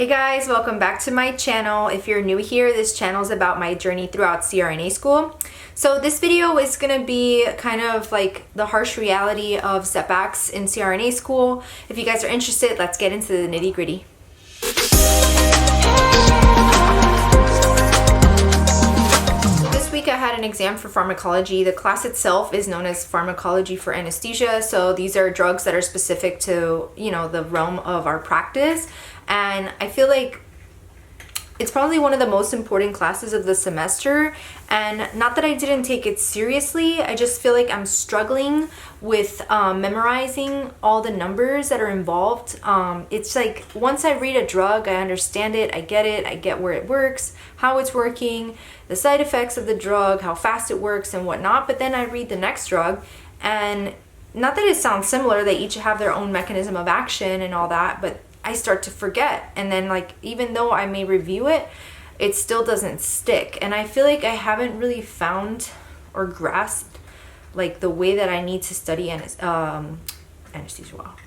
Hey guys, welcome back to my channel. If you're new here, this channel is about my journey throughout CRNA school. So this video is going to be kind of like the harsh reality of setbacks in CRNA school. If you guys are interested, let's get into the nitty-gritty. This week I had an exam for pharmacology. The class itself is known as Pharmacology for anesthesia. So these are drugs that are specific to, the realm of our practice. And I feel like it's probably one of the most important classes of the semester. And not that I didn't take it seriously, I just feel like I'm struggling with memorizing all the numbers that are involved. It's like once I read a drug, I understand it, I get where it works, how it's working, the side effects of the drug, how fast it works and whatnot. But then I read the next drug, and not that it sounds similar, they each have their own mechanism of action and all that, but I start to forget. And then even though I may review it, it still doesn't stick. And I feel like I haven't really found or grasped the way that I need to study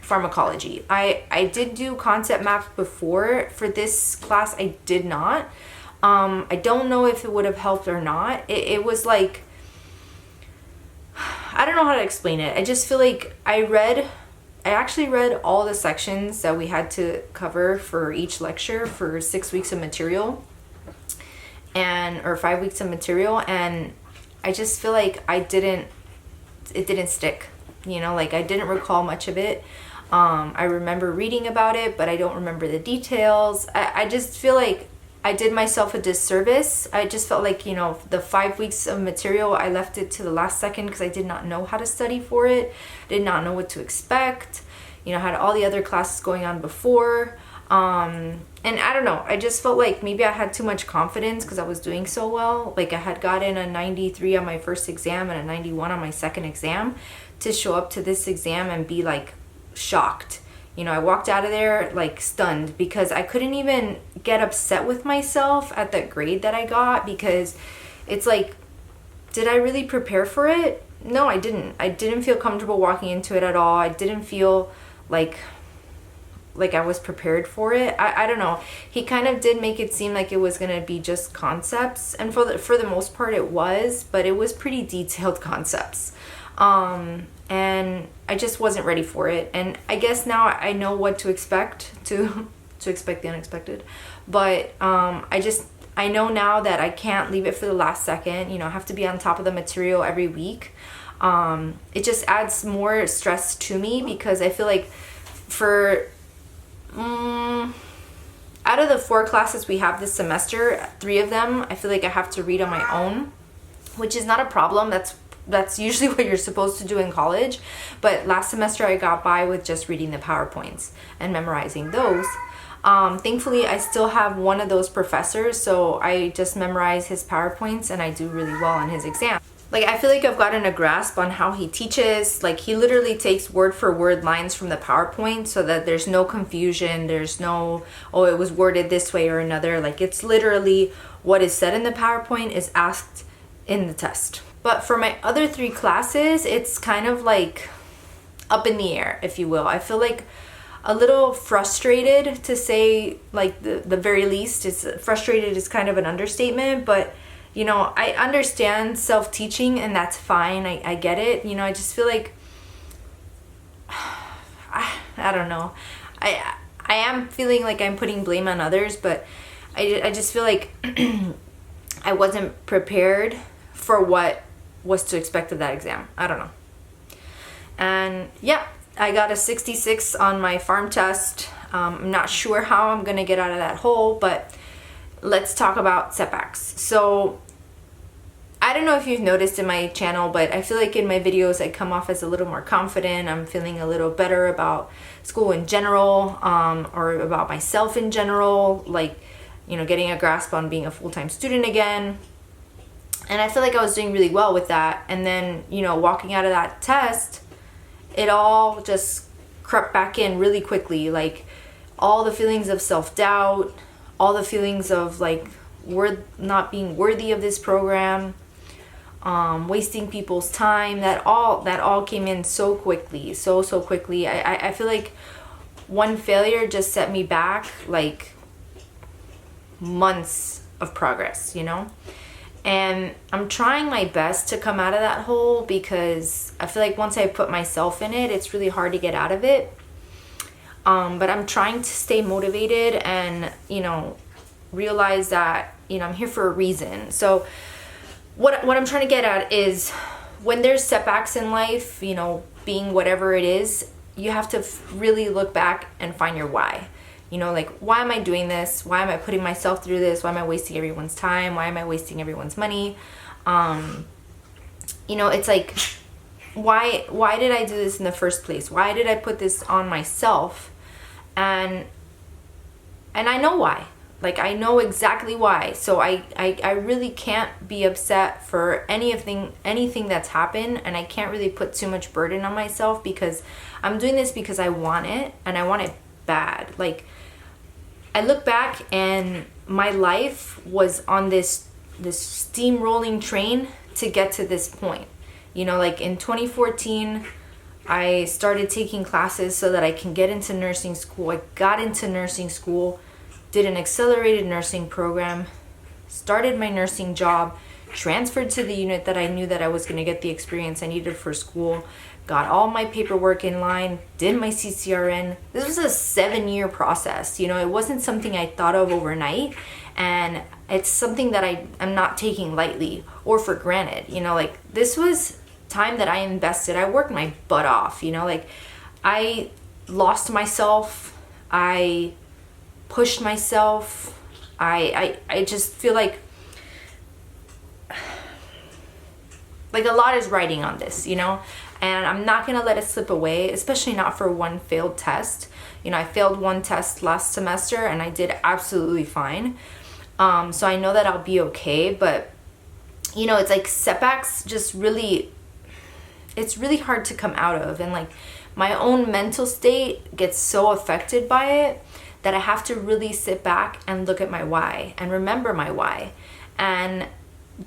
pharmacology. I did do concept maps before. For this class, I did not. I don't know if it would have helped or not. It was like, I don't know how to explain it. I just feel like I actually read all the sections that we had to cover for each lecture for 6 weeks of material or 5 weeks of material, and I just feel like it didn't stick. I didn't recall much of it. I remember reading about it, but I don't remember the details. I just feel like I did myself a disservice. I just felt like, the 5 weeks of material, I left it to the last second because I did not know how to study for it, did not know what to expect, had all the other classes going on before. And I don't know, I just felt like maybe I had too much confidence because I was doing so well. I had gotten a 93 on my first exam and a 91 on my second exam, to show up to this exam and be shocked. I walked out of there stunned because I couldn't even get upset with myself at the grade that I got, because it's did I really prepare for it? No, I didn't. I didn't feel comfortable walking into it at all. I didn't feel like I was prepared for it. I don't know. He kind of did make it seem like it was going to be just concepts, and for the most part it was, but it was pretty detailed concepts. And I just wasn't ready for it. And I guess now I know what to expect, to expect the unexpected. But I know now that I can't leave it for the last second. I have to be on top of the material every week. It just adds more stress to me, because I feel like for out of the 4 classes we have this semester, 3 of them I feel like I have to read on my own, which is not a problem. That's usually what you're supposed to do in college. But last semester I got by with just reading the PowerPoints and memorizing those. Thankfully, I still have one of those professors, so I just memorize his PowerPoints and I do really well on his exam. I feel like I've gotten a grasp on how he teaches. He literally takes word for word lines from the PowerPoint so that there's no confusion. There's no, oh, it was worded this way or another. It's literally what is said in the PowerPoint is asked in the test. But for my other 3 classes, it's kind of up in the air, if you will. I feel a little frustrated, to say the very least. Frustrated is kind of an understatement, but I understand self-teaching, and that's fine. I get it. I just feel I don't know. I am feeling like I'm putting blame on others, but I just feel like I wasn't prepared for what was to expect of that exam. I don't know. And yeah, I got a 66 on my pharm test. I'm not sure how I'm gonna get out of that hole, but let's talk about setbacks. So I don't know if you've noticed in my channel, but I feel like in my videos I come off as a little more confident. I'm feeling a little better about school in general, or about myself in general, getting a grasp on being a full-time student again. And I feel like I was doing really well with that. And then, walking out of that test, it all just crept back in really quickly. All the feelings of self-doubt, all the feelings of not being worthy of this program, wasting people's time, that all came in so quickly, so quickly. I feel like one failure just set me back months of progress, you know? And I'm trying my best to come out of that hole, because I feel like once I put myself in it, it's really hard to get out of it. But I'm trying to stay motivated and, you know, realize that, you know, I'm here for a reason. So what I'm trying to get at is, when there's setbacks in life, you know, being whatever it is, you have to really look back and find your why. You know, like, why am I doing this? Why am I putting myself through this? Why am I wasting everyone's time? Why am I wasting everyone's money? You know, it's like, why did I do this in the first place? Why did I put this on myself? And I know why. Like, I know exactly why. So I really can't be upset for anything that's happened, and I can't really put too much burden on myself, because I'm doing this because I want it, and I want it bad. Like, I look back and my life was on this steamrolling train to get to this point. You know, like in 2014, I started taking classes so that I can get into nursing school. I got into nursing school, did an accelerated nursing program, started my nursing job, transferred to the unit that I knew that I was going to get the experience I needed for school, got all my paperwork in line, did my CCRN. This was a 7-year process. You know, it wasn't something I thought of overnight, and it's something that I'm not taking lightly or for granted. You know, like, this was time that I invested. I worked my butt off, you know, like, I lost myself. I pushed myself. I just feel like a lot is riding on this, you know, and I'm not going to let it slip away, especially not for one failed test. You know, I failed one test last semester and I did absolutely fine. So I know that I'll be okay, but, you know, it's like setbacks just really, it's really hard to come out of. And like, my own mental state gets so affected by it that I have to really sit back and look at my why and remember my why, and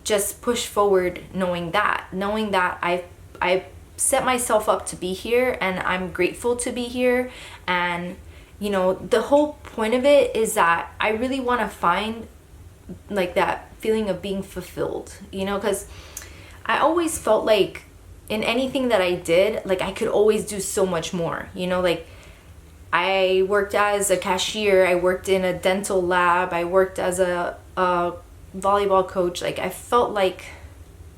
just push forward, knowing that I set myself up to be here, and I'm grateful to be here. And, you know, the whole point of it is that I really want to find like that feeling of being fulfilled, you know, because I always felt like in anything that I did, like, I could always do so much more, you know, like, I worked as a cashier, I worked in a dental lab, I worked as a volleyball coach. Like, I felt like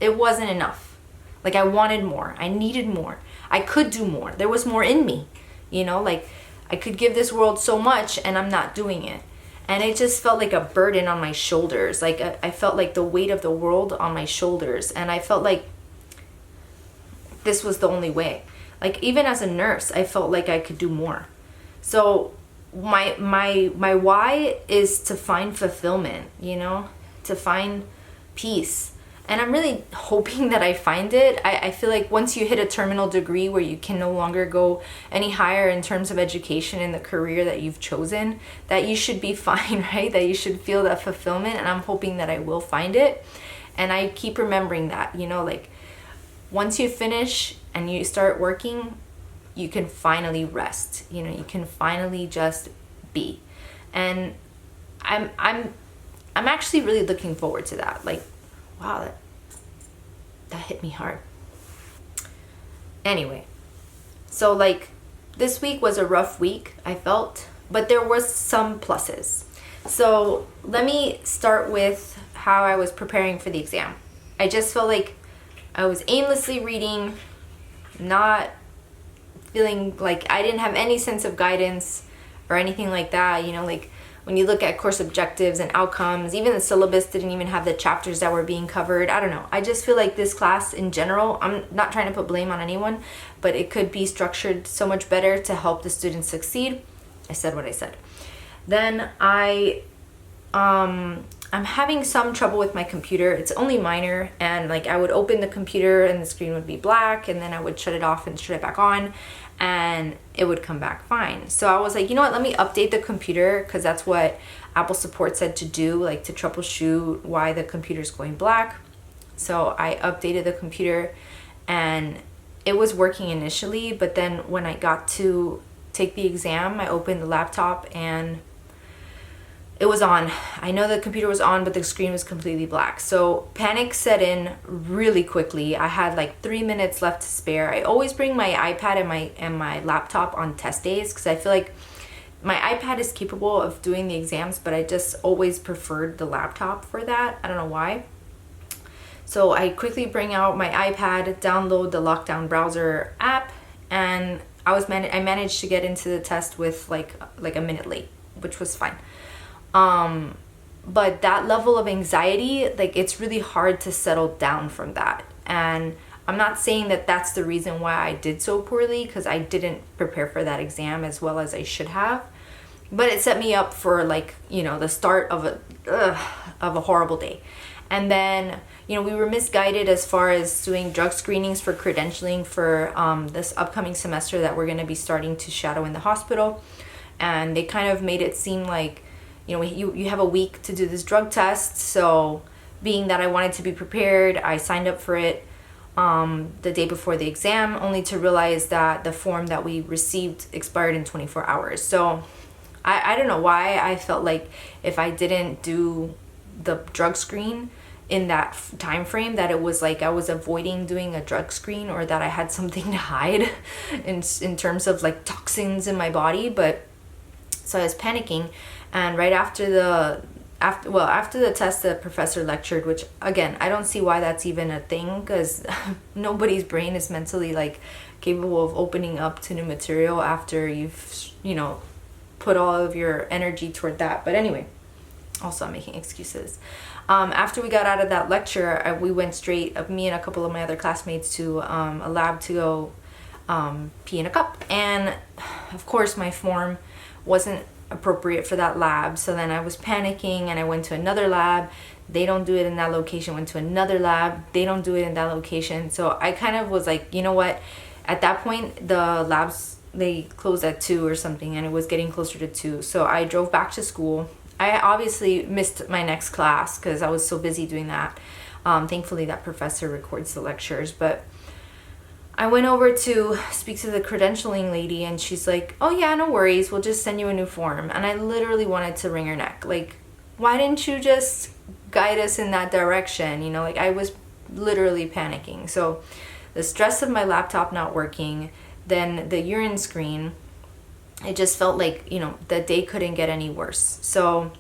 it wasn't enough. Like, I wanted more. I needed more. I could do more. There was more in me, you know, like, I could give this world so much and I'm not doing it. And it just felt like a burden on my shoulders. Like, I felt like the weight of the world on my shoulders. And I felt like this was the only way. Like, even as a nurse, I felt like I could do more. So my why is to find fulfillment, you know, to find peace. And I'm really hoping that I find it. I feel like once you hit a terminal degree where you can no longer go any higher in terms of education in the career that you've chosen, that you should be fine, right? That you should feel that fulfillment. And I'm hoping that I will find it. And I keep remembering that, you know, like, once you finish and you start working, you can finally rest. You know, you can finally just be. And I'm actually really looking forward to that. Like, wow, that hit me hard. Anyway, so like, this week was a rough week, I felt, but there was some pluses. So let me start with how I was preparing for the exam. I just felt like I was aimlessly reading, not feeling like I didn't have any sense of guidance or anything like that. You know, like, when you look at course objectives and outcomes, even the syllabus didn't even have the chapters that were being covered. I don't know. I just feel like this class in general, I'm not trying to put blame on anyone, but it could be structured so much better to help the students succeed. I said what I said. Then I'm having some trouble with my computer. It's only minor, and like, I would open the computer and the screen would be black, and then I would shut it off and shut it back on, and it would come back fine. So I was like, you know what, let me update the computer, because that's what Apple support said to do, like, to troubleshoot why the computer's going black. So I updated the computer and it was working initially, but then when I got to take the exam, I opened the laptop and it was on. I know the computer was on, but the screen was completely black. So panic set in really quickly. I had like 3 minutes left to spare. I always bring my iPad and my laptop on test days because I feel like my iPad is capable of doing the exams, but I just always preferred the laptop for that. I don't know why. So I quickly bring out my iPad, download the lockdown browser app, and I managed to get into the test with like a minute late, which was fine. But that level of anxiety, like it's really hard to settle down from that. And I'm not saying that that's the reason why I did so poorly, because I didn't prepare for that exam as well as I should have. But it set me up for like, you know, the start of a horrible day. And then, you know, we were misguided as far as doing drug screenings for credentialing for this upcoming semester that we're going to be starting to shadow in the hospital. And they kind of made it seem like, you know, you have a week to do this drug test. So being that I wanted to be prepared, I signed up for it the day before the exam, only to realize that the form that we received expired in 24 hours. So I don't know why I felt like if I didn't do the drug screen in that time frame, that it was like I was avoiding doing a drug screen, or that I had something to hide in terms of like toxins in my body. But so I was panicking, and right after the test, the professor lectured, which again, I don't see why that's even a thing, because nobody's brain is mentally like capable of opening up to new material after you've, you know, put all of your energy toward that. But anyway, also I'm making excuses. After we got out of that lecture, we went straight, me and a couple of my other classmates, to a lab to go pee in a cup. And of course my form wasn't appropriate for that lab. So then I was panicking and I went to another lab. They don't do it in that location. Went to another lab. They don't do it in that location. So I kind of was like, you know what? At that point, the labs, they closed at 2 or something, and it was getting closer to 2. So I drove back to school. I obviously missed my next class because I was so busy doing that. Thankfully, that professor records the lectures. But I went over to speak to the credentialing lady, and she's like, oh yeah, no worries, we'll just send you a new form. And I literally wanted to wring her neck. Like, why didn't you just guide us in that direction? You know, like I was literally panicking. So the stress of my laptop not working, then the urine screen, it just felt like, you know, the day couldn't get any worse. So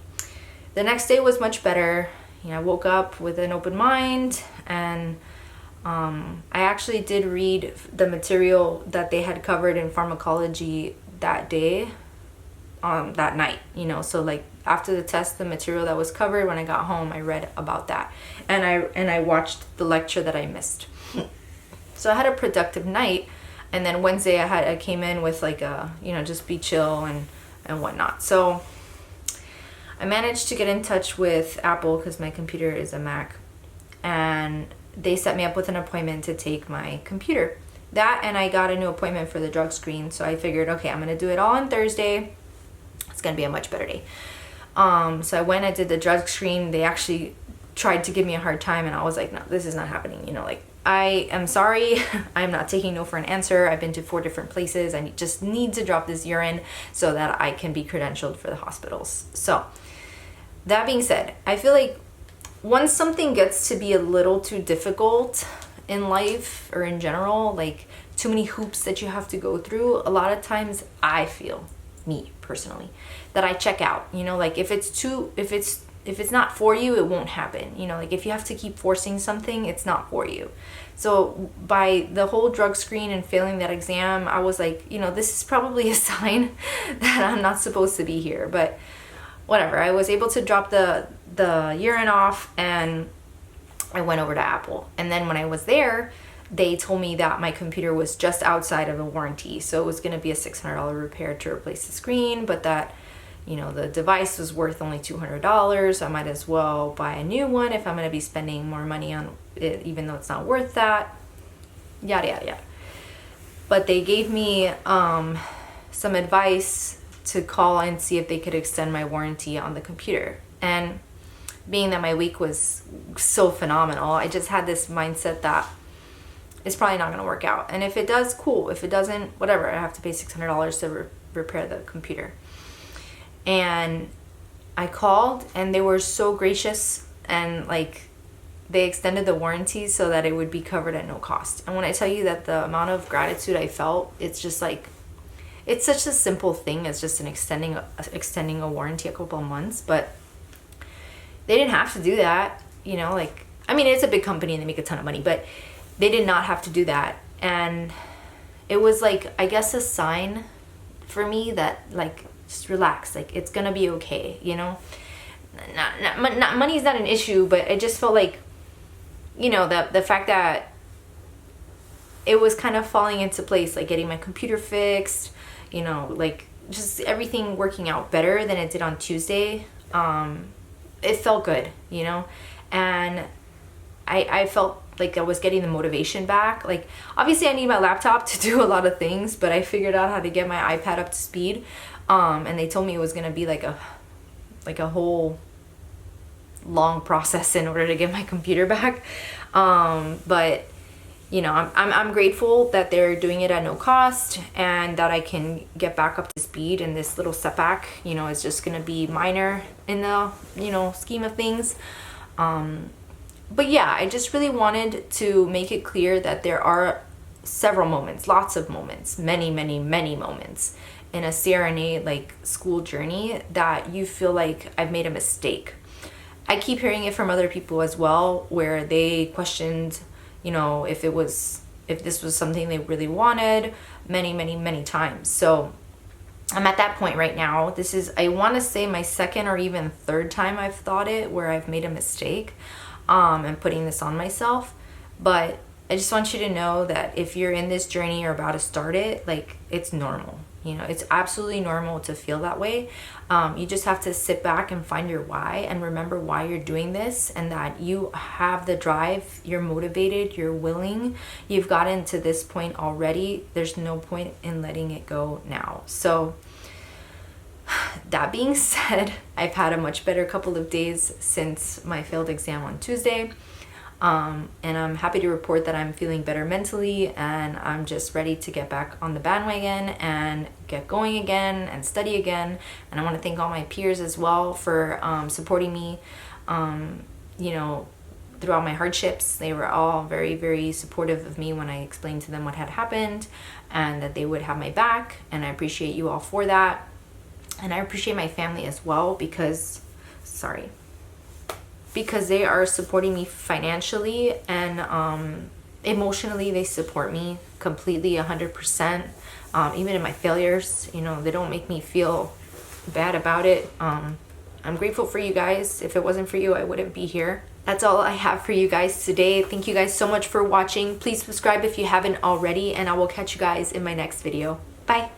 the next day was much better. You know, I woke up with an open mind, and I actually did read the material that they had covered in pharmacology that day, that night, you know. So like after the test, the material that was covered, when I got home, I read about that, and I watched the lecture that I missed. So I had a productive night. And then Wednesday I came in with like a, you know, just be chill and whatnot. So I managed to get in touch with Apple, because my computer is a Mac, and they set me up with an appointment to take my computer. That, and I got a new appointment for the drug screen. So I figured, okay, I'm gonna do it all on Thursday. It's gonna be a much better day. So I went, I did the drug screen. They actually tried to give me a hard time, and I was like, no, this is not happening. You know, like, I am sorry, I'm not taking no for an answer. I've been to 4 different places. I just need to drop this urine so that I can be credentialed for the hospitals. So that being said, I feel like once something gets to be a little too difficult in life or in general, like too many hoops that you have to go through, a lot of times I feel, me personally, that I check out. You know, like if it's not for you, it won't happen. You know, like if you have to keep forcing something, it's not for you. So by the whole drug screen and failing that exam, I was like, you know, this is probably a sign that I'm not supposed to be here. But whatever, I was able to drop the urine off, and I went over to Apple. And then when I was there, they told me that my computer was just outside of the warranty. So it was going to be a $600 repair to replace the screen, but that, you know, the device was worth only $200. I might as well buy a new one if I'm going to be spending more money on it, even though it's not worth that. Yada, yada, yada. But they gave me some advice to call and see if they could extend my warranty on the computer. And being that my week was so phenomenal, I just had this mindset that it's probably not going to work out. And if it does, cool. If it doesn't, whatever. I have to pay $600 to repair the computer. And I called and they were so gracious, and like they extended the warranty so that it would be covered at no cost. And when I tell you that the amount of gratitude I felt, it's just like, it's such a simple thing as just extending a warranty a couple of months, but they didn't have to do that, you know, like, I mean, it's a big company and they make a ton of money, but they did not have to do that. And it was like, I guess, a sign for me that like, just relax, like it's gonna be okay, you know. Money's not an issue, but I just felt like, you know, the fact that it was kind of falling into place, like getting my computer fixed, you know, like just everything working out better than it did on Tuesday. It felt good, you know, and I felt like I was getting the motivation back. Like, obviously I need my laptop to do a lot of things, but I figured out how to get my iPad up to speed. And they told me it was gonna be like a whole long process in order to get my computer back. But you know, I'm grateful that they're doing it at no cost and that I can get back up to speed. And this little setback, you know, is just gonna be minor in the, you know, scheme of things. But yeah, I just really wanted to make it clear that there are several moments, lots of moments, many moments in a CRNA like school journey that you feel like I've made a mistake. I keep hearing it from other people as well, where they questioned, you know, if this was something they really wanted many times. So I'm at that point right now. This is, I want to say, my second or even third time I've thought it, where I've made a mistake and putting this on myself. But I just want you to know that if you're in this journey or about to start it, like, it's normal. You know, it's absolutely normal to feel that way. You just have to sit back and find your why and remember why you're doing this, and that you have the drive, you're motivated, you're willing, you've gotten to this point already. There's no point in letting it go now. So that being said, I've had a much better couple of days since my failed exam on Tuesday. And I'm happy to report that I'm feeling better mentally, and I'm just ready to get back on the bandwagon and get going again and study again. And I want to thank all my peers as well for supporting me, you know, throughout my hardships. They were all very supportive of me when I explained to them what had happened and that they would have my back, and I appreciate you all for that. And I appreciate my family as well, because they are supporting me financially and emotionally. They support me completely, 100%. Even in my failures, you know, they don't make me feel bad about it. I'm grateful for you guys. If it wasn't for you, I wouldn't be here. That's all I have for you guys today. Thank you guys so much for watching. Please subscribe if you haven't already, and I will catch you guys in my next video. Bye.